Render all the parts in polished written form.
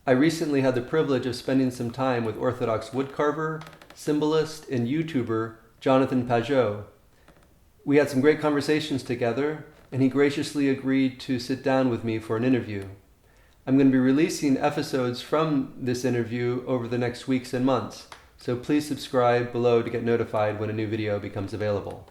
I recently had the privilege of spending some time with Orthodox woodcarver, symbolist, and YouTuber Jonathan Pageau. We had some great conversations together, and he graciously agreed to sit down with me for an interview. I'm going to be releasing episodes from this interview over the next weeks and months, so please subscribe below to get notified when a new video becomes available.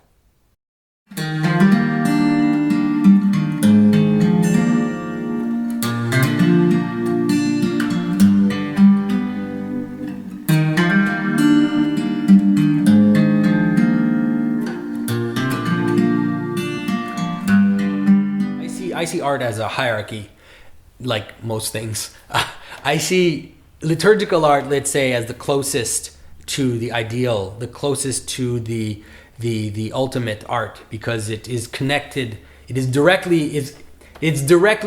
I see art as a hierarchy, like most things. I see liturgical art, let's say, as the closest to the ideal, the closest to the ultimate art, because it is connected. It's directly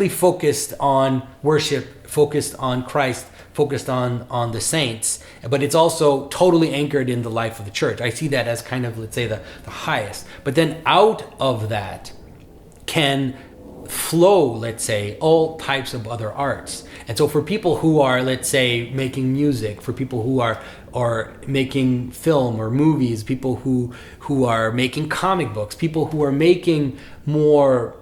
focused on worship, focused on Christ, focused on the saints, but it's also totally anchored in the life of the church. I see that as kind of, let's say, the highest. But then out of that can flow, let's say, all types of other arts. And so for people who are, let's say, making music, for people who are making film or movies, people who are making comic books, people who are making more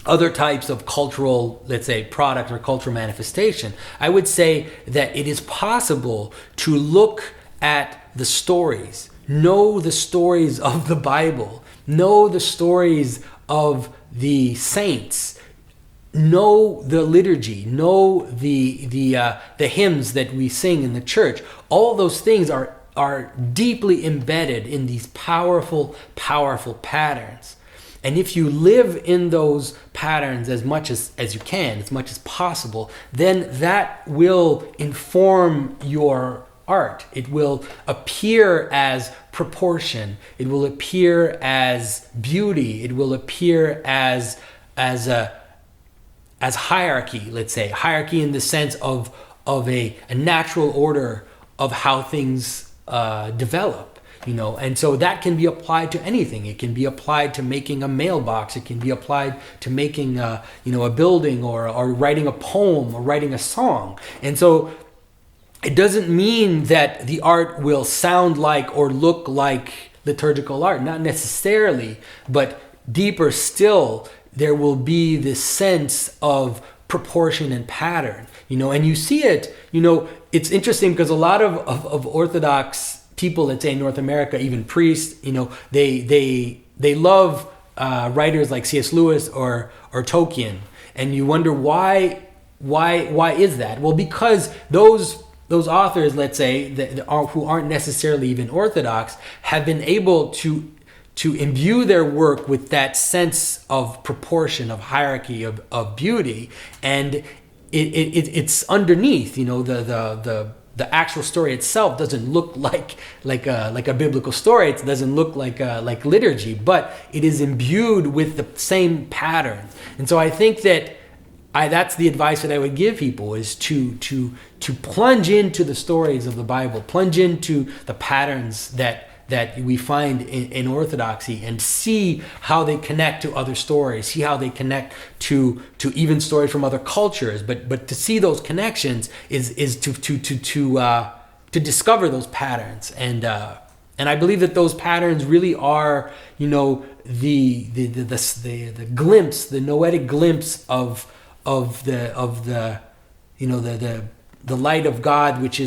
other types of cultural, let's say, product or cultural manifestation, I would say that it is possible to look at the stories, know the stories of the Bible, know the stories of the saints, know the liturgy, know the hymns that we sing in the church. All those things are deeply embedded in these powerful patterns. And if you live in those patterns as much as you can, as much as possible, then that will inform your art. It will appear as proportion. It will appear as beauty. It will appear as hierarchy, let's say. Hierarchy in the sense of a natural order of how things develop. And so that can be applied to anything. It can be applied to making a mailbox. It can be applied to making a building or writing a poem or writing a song. And so it doesn't mean that the art will sound like or look like liturgical art, not necessarily, but deeper still, there will be this sense of proportion and pattern, and you see it, it's interesting because a lot of Orthodox people, let's say in North America, even priests, they love writers like C.S. Lewis or Tolkien, and you wonder why is that? Well, because those authors, let's say, who aren't necessarily even Orthodox, have been able to imbue their work with that sense of proportion, of hierarchy, of beauty, and it's underneath. The actual story itself doesn't look like a biblical story. It doesn't look like liturgy, but it is imbued with the same patterns. And so I think that that's the advice that I would give people, is to plunge into the stories of the Bible, plunge into the patterns that we find in Orthodoxy, and see how they connect to other stories, see how they connect to even stories from other cultures. But to see those connections is to discover those patterns, and I believe that those patterns really are, the glimpse, the noetic glimpse of the light of God, which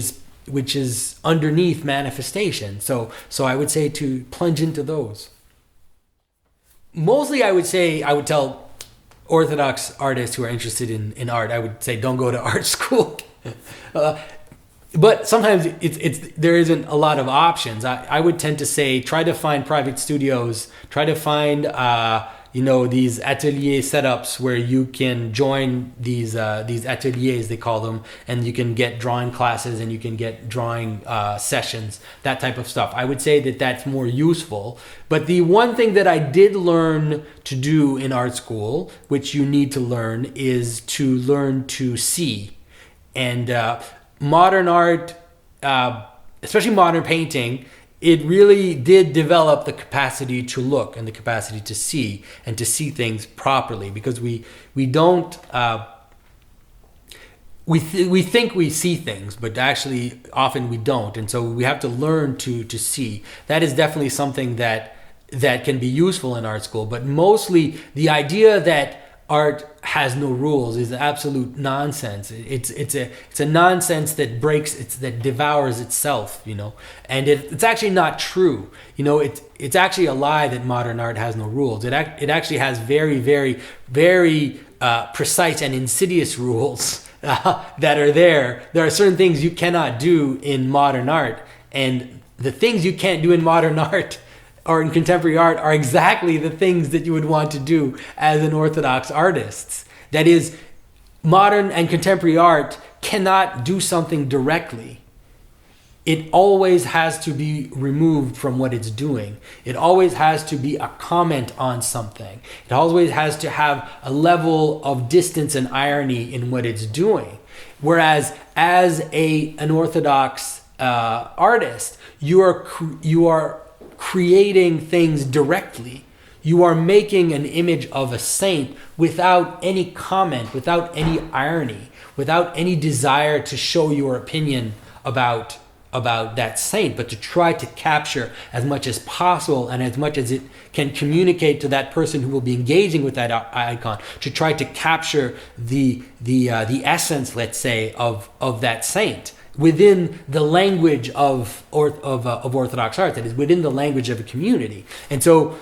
is underneath manifestation. So I would say to plunge into those. Mostly I would tell Orthodox artists who are interested in art, I would say don't go to art school. But sometimes there isn't a lot of options. I would tend to say try to find private studios, try to find these atelier setups where you can join these ateliers, they call them, and you can get drawing classes and you can get drawing sessions, that type of stuff. I would say that that's more useful. But the one thing that I did learn to do in art school, which you need to learn, is to learn to see. And modern art, especially modern painting, it really did develop the capacity to look and the capacity to see and to see things properly, because we don't we think we see things, but actually often we don't, and so we have to learn to see. That is definitely something that can be useful in art school. But mostly the idea that art has no rules is absolute nonsense. It's a nonsense that that devours itself, and it's actually not true. It's actually a lie that modern art has no rules. It actually has very, very, very precise and insidious rules that are there. There are certain things you cannot do in modern art, and the things you can't do in modern art or in contemporary art are exactly the things that you would want to do as an Orthodox artist. That is, modern and contemporary art cannot do something directly. It always has to be removed from what it's doing. It always has to be a comment on something. It always has to have a level of distance and irony in what it's doing. Whereas as an Orthodox artist, you are creating things directly. You are making an image of a saint without any comment, without any irony, without any desire to show your opinion about that saint, but to try to capture as much as possible and as much as it can communicate to that person who will be engaging with that icon, to try to capture the essence, let's say, of that saint within the language of Orthodox art, that is within the language of a community. And so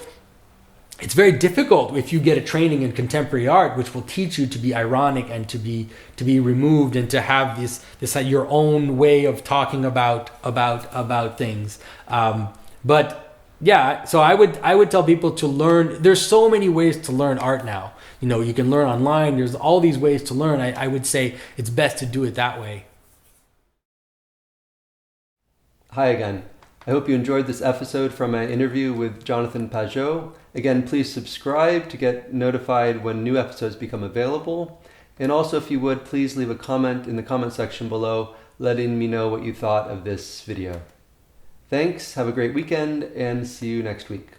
it's very difficult if you get a training in contemporary art, which will teach you to be ironic and to be removed and to have this your own way of talking about things. But yeah, so I would tell people to learn. There's so many ways to learn art now. You can learn online. There's all these ways to learn. I would say it's best to do it that way. Hi again. I hope you enjoyed this episode from my interview with Jonathan Pageau. Again, please subscribe to get notified when new episodes become available. And also, if you would, please leave a comment in the comment section below letting me know what you thought of this video. Thanks, have a great weekend, and see you next week.